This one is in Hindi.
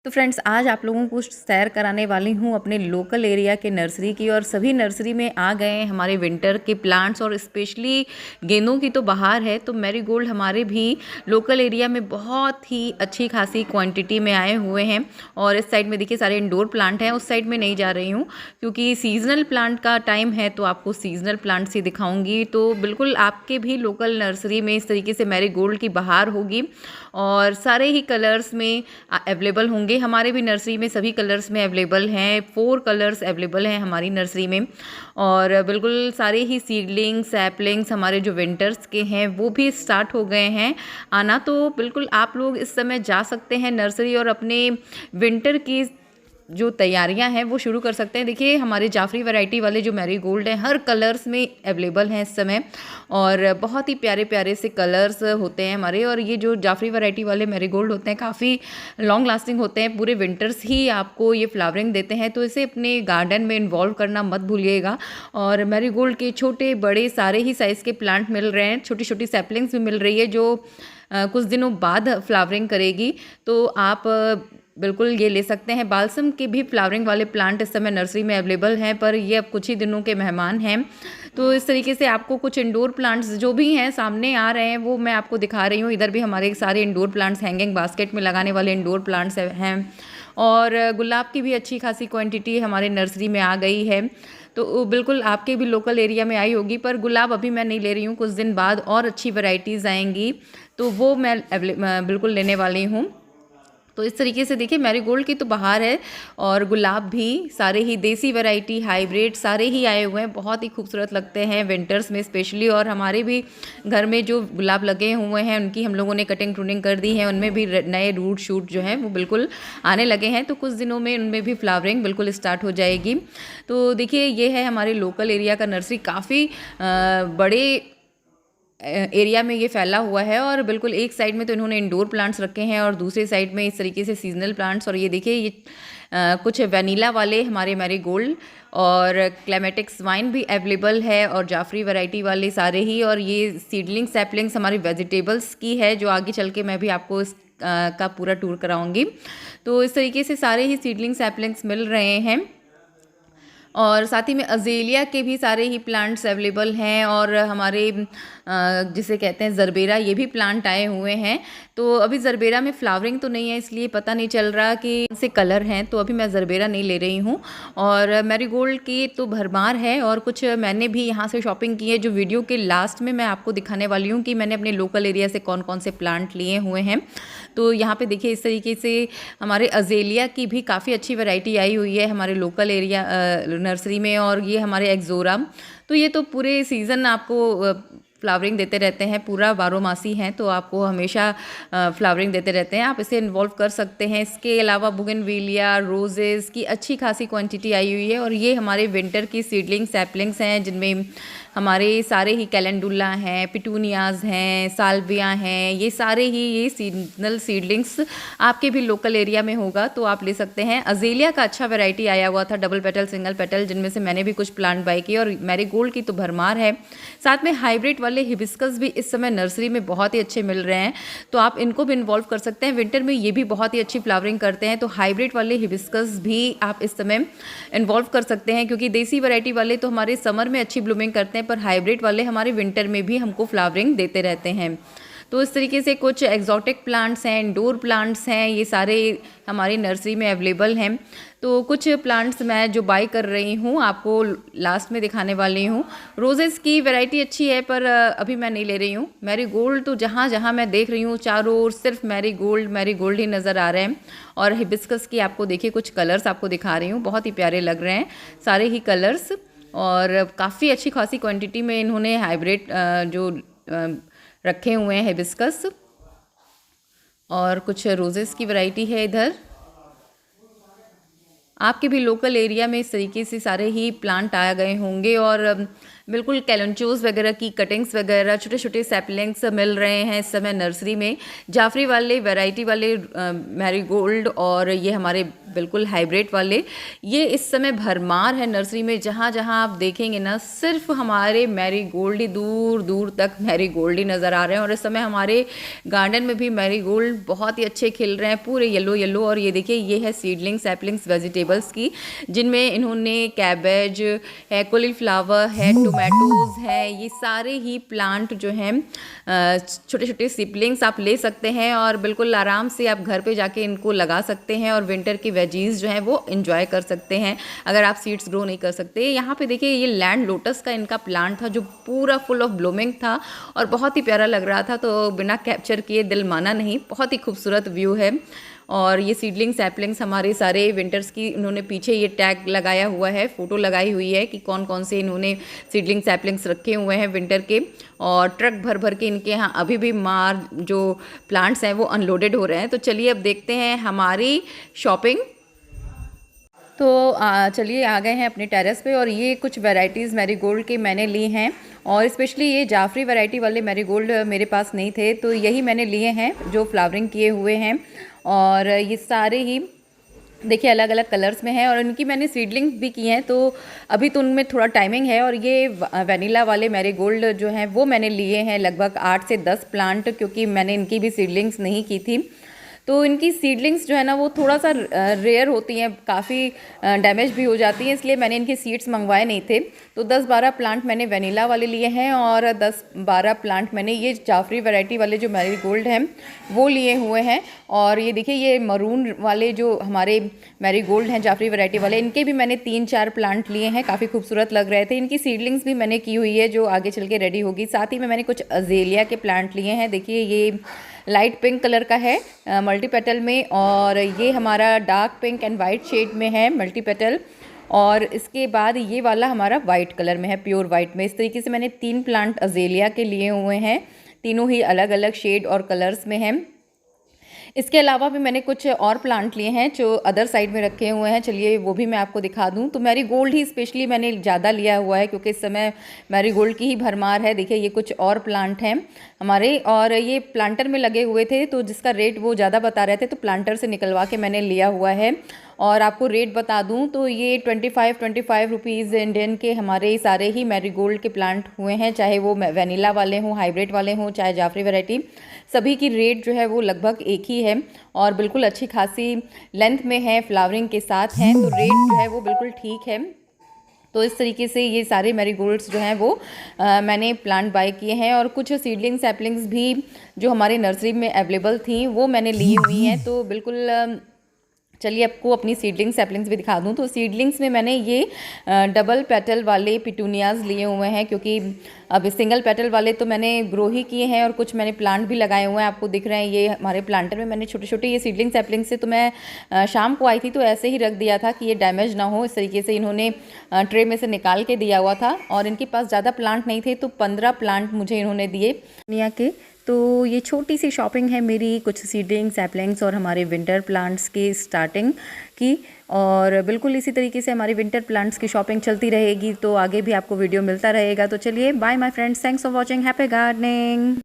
तो फ्रेंड्स आज आप लोगों को सैर कराने वाली हूँ अपने लोकल एरिया के नर्सरी की। और सभी नर्सरी में आ गए हैं हमारे विंटर के प्लांट्स और स्पेशली गेंदों की तो बहार है, तो मैरीगोल्ड हमारे भी लोकल एरिया में बहुत ही अच्छी खासी क्वांटिटी में आए हुए हैं। और इस साइड में देखिए सारे इंडोर प्लांट हैं, उस साइड में नहीं जा रही हूँ क्योंकि सीजनल प्लांट का टाइम है, तो आपको सीजनल प्लांट्स ही दिखाऊंगी। तो बिल्कुल आपके भी लोकल नर्सरी में इस तरीके से मैरीगोल्ड की बहार होगी और सारे ही कलर्स में अवेलेबल होंगे। हमारे भी नर्सरी में सभी कलर्स में अवेलेबल हैं, 4 कलर्स अवेलेबल हैं हमारी नर्सरी में। और बिल्कुल सारे ही सीडलिंग्स सैपलिंग्स हमारे जो विंटर्स के हैं वो भी स्टार्ट हो गए हैं आना। तो बिल्कुल आप लोग इस समय जा सकते हैं नर्सरी और अपने विंटर की जो तैयारियां हैं वो शुरू कर सकते हैं। देखिए हमारे जाफरी वैरायटी वाले जो मैरीगोल्ड हैं हर कलर्स में अवेलेबल हैं इस समय, और बहुत ही प्यारे प्यारे से कलर्स होते हैं हमारे। और ये जो जाफरी वैरायटी वाले मैरीगोल्ड होते हैं काफ़ी लॉन्ग लास्टिंग होते हैं, पूरे विंटर्स ही आपको ये फ्लावरिंग देते हैं, तो इसे अपने गार्डन में इन्वॉल्व करना मत भूलिएगा। और मैरीगोल्ड के छोटे बड़े सारे ही साइज़ के प्लांट मिल रहे हैं, छोटी छोटी सैपलिंग्स भी मिल रही है जो कुछ दिनों बाद फ्लावरिंग करेगी, तो आप बिल्कुल ये ले सकते हैं। बालसम के भी फ्लावरिंग वाले प्लांट इस समय नर्सरी में अवेलेबल हैं, पर ये अब कुछ ही दिनों के मेहमान हैं। तो इस तरीके से आपको कुछ इंडोर प्लांट्स जो भी हैं सामने आ रहे हैं वो मैं आपको दिखा रही हूँ। इधर भी हमारे सारे इंडोर प्लांट्स हैंगिंग बास्केट में लगाने वाले इंडोर प्लांट्स हैं, और गुलाब की भी अच्छी खासी क्वांटिटी हमारे नर्सरी में आ गई है। तो बिल्कुल आपके भी लोकल एरिया में आई होगी, पर गुलाब अभी मैं नहीं ले रही हूँ, कुछ दिन बाद और अच्छी वैरायटीज़ आएंगी तो वो मैं बिल्कुल लेने वाली हूँ। तो इस तरीके से देखिए मैरीगोल्ड की तो बहार है, और गुलाब भी सारे ही देसी वैरायटी हाइब्रिड सारे ही आए हुए हैं, बहुत ही खूबसूरत लगते हैं विंटर्स में स्पेशली। और हमारे भी घर में जो गुलाब लगे हुए हैं उनकी हम लोगों ने कटिंग प्रूनिंग कर दी है, उनमें भी नए रूट शूट जो हैं वो बिल्कुल आने लगे हैं, तो कुछ दिनों में उनमें भी फ्लावरिंग बिल्कुल स्टार्ट हो जाएगी। तो देखिए ये है हमारे लोकल एरिया का नर्सरी, काफ़ी बड़े एरिया में ये फैला हुआ है। और बिल्कुल एक साइड में तो इन्होंने इंडोर प्लांट्स रखे हैं और दूसरे साइड में इस तरीके से सीजनल प्लांट्स। और ये देखिए ये कुछ वैनिला वाले हमारे मैरीगोल्ड और क्लेमेटिक्स वाइन भी अवेलेबल है, और जाफरी वैरायटी वाले सारे ही। और ये सीडलिंग सैपलिंग्स हमारी वेजिटेबल्स की है जो आगे चल के मैं भी आपको इस का पूरा टूर कराऊंगी। तो इस तरीके से सारे ही सीडलिंग सैपलिंग्स मिल रहे हैं, और साथ ही में अज़ेलिया के भी सारे ही प्लांट्स अवेलेबल हैं। और हमारे जिसे कहते हैं ज़रबेरा, ये भी प्लांट आए हुए हैं। तो अभी ज़रबेरा में फ्लावरिंग तो नहीं है, इसलिए पता नहीं चल रहा कि कौन से कलर हैं, तो अभी मैं ज़रबेरा नहीं ले रही हूँ। और मैरीगोल्ड की तो भरमार है, और कुछ मैंने भी यहाँ से शॉपिंग की है जो वीडियो के लास्ट में मैं आपको दिखाने वाली हूँ कि मैंने अपने लोकल एरिया से कौन कौन से प्लांट लिए हुए हैं। तो यहाँ पे देखिए इस तरीके से हमारे अज़ेलिया की भी काफ़ी अच्छी वैरायटी आई हुई है हमारे लोकल एरिया नर्सरी में। और ये हमारे एक्जोरा, तो ये तो पूरे सीज़न आपको फ्लावरिंग देते रहते हैं, पूरा बारहमासी हैं, तो आपको हमेशा फ्लावरिंग देते रहते हैं, आप इसे इन्वॉल्व कर सकते हैं। इसके अलावा बुगनविलिया रोजेज़ की अच्छी खासी क्वांटिटी आई हुई है। और ये हमारे विंटर की सीडलिंग सैपलिंग्स हैं जिनमें हमारे सारे ही कैलेंडुला हैं, पिटूनियाज़ हैं, साल्विया हैं, ये सारे ही ये सीजनल सीडलिंग्स आपके भी लोकल एरिया में होगा तो आप ले सकते हैं। अज़ेलिया का अच्छा वैरायटी आया हुआ था, डबल पेटल सिंगल पेटल, जिनमें से मैंने भी कुछ प्लांट बाय किए। और मैरीगोल्ड की तो भरमार है, साथ में हाइब्रिड वाले हिबिस्कस भी इस समय नर्सरी में बहुत ही अच्छे मिल रहे हैं, तो आप इनको भी इन्वॉल्व कर सकते हैं। विंटर में ये भी बहुत ही अच्छी फ्लावरिंग करते हैं, तो हाइब्रिड वाले हिबिस्कस भी आप इस समय इन्वॉल्व कर सकते हैं, क्योंकि देसी वैरायटी वाले तो हमारे समर में अच्छी ब्लूमिंग करते हैं, पर हाइब्रिड वाले हमारे विंटर में भी हमको फ्लावरिंग देते रहते हैं। तो इस तरीके से कुछ एक्जॉटिक प्लांट्स हैं, इंडोर प्लांट्स हैं, ये सारे हमारी नर्सरी में अवेलेबल हैं। तो कुछ प्लांट्स मैं जो बाय कर रही हूँ आपको लास्ट में दिखाने वाली हूँ। रोजेज़ की वैरायटी अच्छी है, पर अभी मैं नहीं ले रही हूँ। मैरीगोल्ड तो जहाँ जहाँ मैं देख रही हूँ चारों ओर सिर्फ मैरीगोल्ड ही नज़र आ रहे हैं। और हिबिस्कस की आपको देखिए कुछ कलर्स आपको दिखा रही हूँ, बहुत ही प्यारे लग रहे हैं सारे ही कलर्स, और काफ़ी अच्छी खासी क्वांटिटी में इन्होंने हाइब्रिड जो रखे हुए हैं हिबिस्कस। और कुछ रोजेस की वैरायटी है इधर। आपके भी लोकल एरिया में इस तरीके से सारे ही प्लांट आ गए होंगे, और बिल्कुल कैलेंचोस वगैरह की कटिंग्स वगैरह छोटे छोटे सैपलिंग्स मिल रहे हैं इस समय नर्सरी में। जाफरी वाले वैरायटी वाले मैरीगोल्ड और ये हमारे बिल्कुल हाइब्रिड वाले। ये इस समय भरमार है नर्सरी में, जहाँ जहाँ आप देखेंगे ना सिर्फ हमारे मैरीगोल्ड ही, दूर दूर तक मैरीगोल्ड ही नज़र आ रहे हैं। और इस समय हमारे गार्डन में भी मैरीगोल्ड बहुत ही अच्छे खिल रहे हैं, पूरे येलो येलो। और ये देखिए ये है सीडलिंग सैपलिंग्स वेजिटेबल्स की, जिनमें इन्होंने कैबेज है, कॉलीफ्लावर है, टोमेटोज़ है, ये सारे ही प्लांट जो हैं छोटे छोटे सिपलिंग्स आप ले सकते हैं और बिल्कुल आराम से आप घर पे जाके इनको लगा सकते हैं और विंटर की वेजीज जो हैं वो एंजॉय कर सकते हैं अगर आप सीड्स ग्रो नहीं कर सकते। यहाँ पे देखिए ये लैंड लोटस का इनका प्लांट था जो पूरा फुल ऑफ ब्लूमिंग था और बहुत ही प्यारा लग रहा था, तो बिना कैप्चर किए दिल माना नहीं। बहुत ही खूबसूरत व्यू है। और ये सीडलिंग सैपलिंग्स हमारे सारे विंटर्स की इन्होंने पीछे ये टैग लगाया हुआ है, फ़ोटो लगाई हुई है कि कौन कौन से इन्होंने सीडलिंग सैपलिंग्स रखे हुए हैं विंटर के। और ट्रक भर भर के इनके यहाँ अभी भी जो प्लांट्स हैं वो अनलोडेड हो रहे हैं। तो चलिए अब देखते हैं हमारी शॉपिंग। तो चलिए आ गए हैं अपने टेरेस पे और ये कुछ वैरायटीज़ मैरीगोल्ड के मैंने ली हैं और स्पेशली ये जाफरी वैरायटी वाले मैरीगोल्ड मेरे पास नहीं थे, तो यही मैंने लिए हैं जो फ्लावरिंग किए हुए हैं। और ये सारे ही देखिए अलग अलग कलर्स में है और इनकी मैंने सीडलिंग भी की हैं, तो अभी तो उनमें थोड़ा टाइमिंग है। और ये वनीला वाले मैरीगोल्ड जो हैं वो मैंने लिए हैं लगभग 8 से 10 प्लांट, क्योंकि मैंने इनकी भी सीडलिंग्स नहीं की थी। तो इनकी सीडलिंग्स जो है ना वो थोड़ा सा रेयर होती हैं, काफ़ी डैमेज भी हो जाती हैं, इसलिए मैंने इनके सीड्स मंगवाए नहीं थे। तो 10-12 प्लांट मैंने वनीला वाले लिए हैं और 10-12 प्लांट मैंने ये जाफरी वैरायटी वाले जो मैरीगोल्ड हैं वो लिए हुए हैं। और ये देखिए ये मरून वाले जो हमारे मैरीगोल्ड हैं जाफरी वैरायटी वाले, इनके भी मैंने 3-4 प्लांट लिए हैं, काफ़ी खूबसूरत लग रहे थे। इनकी सीडलिंग्स भी मैंने की हुई है जो आगे चल के रेडी होगी। साथ ही में मैंने कुछ अजेलिया के प्लांट लिए हैं। देखिए ये लाइट पिंक कलर का है मल्टी पेटल में, और ये हमारा dark pink and white shade में है मल्टी पेटल। और इसके बाद ये वाला हमारा वाइट कलर में है, प्योर वाइट में। इस तरीके से मैंने 3 प्लांट अजेलिया के लिए हुए हैं, तीनों ही अलग अलग शेड और कलर्स में हैं। इसके अलावा भी मैंने कुछ और प्लांट लिए हैं जो अदर साइड में रखे हुए हैं, चलिए वो भी मैं आपको दिखा दूं। तो मैरीगोल्ड ही स्पेशली मैंने ज़्यादा लिया हुआ है क्योंकि इस समय मैरीगोल्ड की ही भरमार है। देखिए ये कुछ और प्लांट हैं हमारे, और ये प्लांटर में लगे हुए थे तो जिसका रेट वो ज़्यादा बता रहे थे तो प्लांटर से निकलवा के मैंने लिया हुआ है। और आपको रेट बता दूं तो ये 25 रुपीज़ इंडियन के हमारे सारे ही मैरीगोल्ड के प्लांट हुए हैं, चाहे वो वनीला वाले हों, हाइब्रिड वाले हों, चाहे जाफरी वैरायटी, सभी की रेट जो है वो लगभग एक ही है और बिल्कुल अच्छी खासी लेंथ में है, फ्लावरिंग के साथ हैं, तो रेट जो है वो बिल्कुल ठीक है। तो इस तरीके से ये सारे मैरीगोल्ड्स जो हैं वो मैंने प्लांट बाय किए हैं। और कुछ सीडलिंग सैपलिंग्स भी जो हमारे नर्सरी में अवेलेबल थी वो मैंने ली हुई हैं। तो बिल्कुल चलिए आपको अपनी सीडलिंग सैपलिंग्स भी दिखा दूं। तो सीडलिंग्स में मैंने ये डबल पेटल वाले पिटूनियाज लिए हुए हैं, क्योंकि अब सिंगल पेटल वाले तो मैंने ग्रो ही किए हैं और कुछ मैंने प्लांट भी लगाए हुए हैं, आपको दिख रहे हैं। ये हमारे प्लांटर में मैंने छोटे छोटे ये सीडलिंग सैपलिंग से तो मैं शाम को आई थी तो ऐसे ही रख दिया था कि ये डैमेज ना हो, इस तरीके से इन्होंने ट्रे में से निकाल के दिया हुआ था। और इनके पास ज़्यादा प्लांट नहीं थे तो 15 प्लांट मुझे इन्होंने दिए दुनिया के। तो ये छोटी सी शॉपिंग है मेरी, कुछ सीडलिंग सैपलिंग्स और हमारे विंटर प्लांट्स की स्टार्टिंग की। और बिल्कुल इसी तरीके से हमारी विंटर प्लांट्स की शॉपिंग चलती रहेगी, तो आगे भी आपको वीडियो मिलता रहेगा। तो चलिए bye my friends, thanks for watching, happy gardening.